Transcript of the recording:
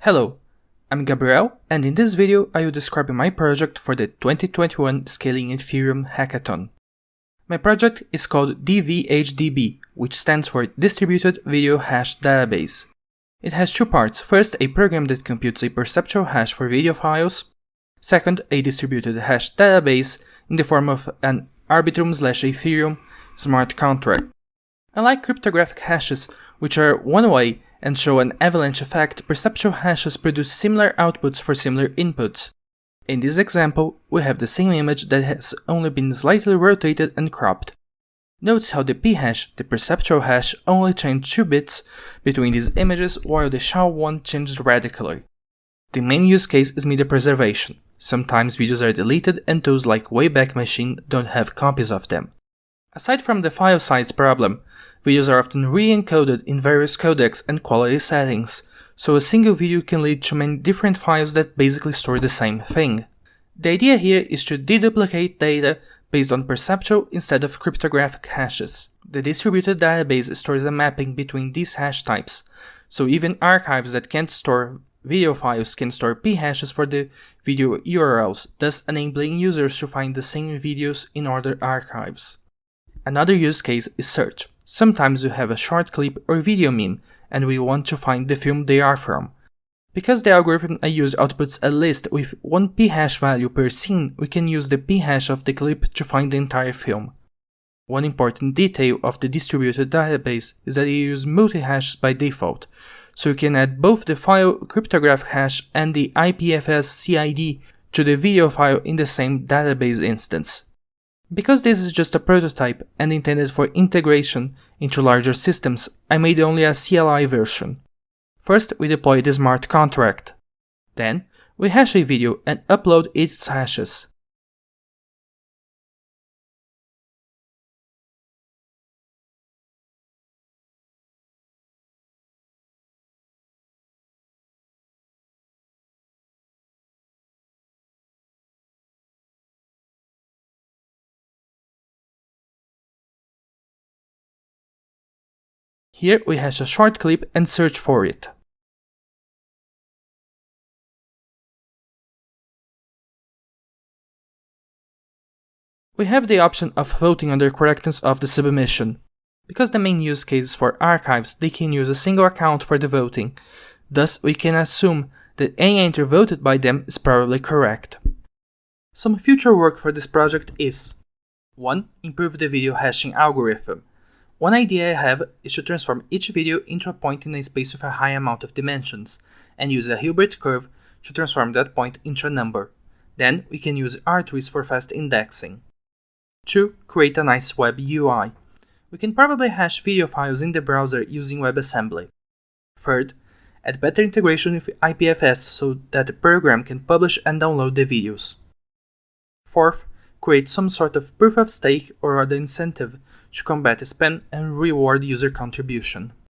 Hello, I'm Gabriel, and in this video I will describe my project for the 2021 Scaling Ethereum Hackathon. My project is called DVHDB, which stands for Distributed Video Hash Database. It has two parts. First, a program that computes a perceptual hash for video files. Second, a distributed hash database in the form of an Arbitrum/Ethereum smart contract. Unlike cryptographic hashes, which are one-way and show an avalanche effect, perceptual hashes produce similar outputs for similar inputs. In this example, we have the same image that has only been slightly rotated and cropped. Notice how the p-hash, the perceptual hash, only changed 2 bits between these images while the SHA-1 changed radically. The main use case is media preservation. Sometimes videos are deleted and tools like Wayback Machine don't have copies of them. Aside from the file size problem, videos are often re-encoded in various codecs and quality settings, so a single video can lead to many different files that basically store the same thing. The idea here is to deduplicate data based on perceptual instead of cryptographic hashes. The distributed database stores a mapping between these hash types, so even archives that can't store video files can store p-hashes for the video URLs, thus enabling users to find the same videos in other archives. Another use case is search. Sometimes you have a short clip or video meme, and we want to find the film they are from. Because the algorithm I use outputs a list with one p-hash value per scene, we can use the p-hash of the clip to find the entire film. One important detail of the distributed database is that you use multi-hashes by default, so you can add both the file cryptographic hash and the IPFS CID to the video file in the same database instance. Because this is just a prototype and intended for integration into larger systems, I made only a CLI version. First, we deploy the smart contract. Then, we hash a video and upload its hashes. Here we hash a short clip and search for it. We have the option of voting on the correctness of the submission. Because the main use case is for archives, they can use a single account for the voting. Thus, we can assume that any entry voted by them is probably correct. Some future work for this project is 1. Improve the video hashing algorithm. One idea I have is to transform each video into a point in a space with a high amount of dimensions, and use a Hilbert curve to transform that point into a number. Then we can use R-trees for fast indexing. 2. Create a nice web UI. We can probably hash video files in the browser using WebAssembly. 3. Add better integration with IPFS so that the program can publish and download the videos. 4. Create some sort of proof of stake or other incentive to combat spam and reward user contribution.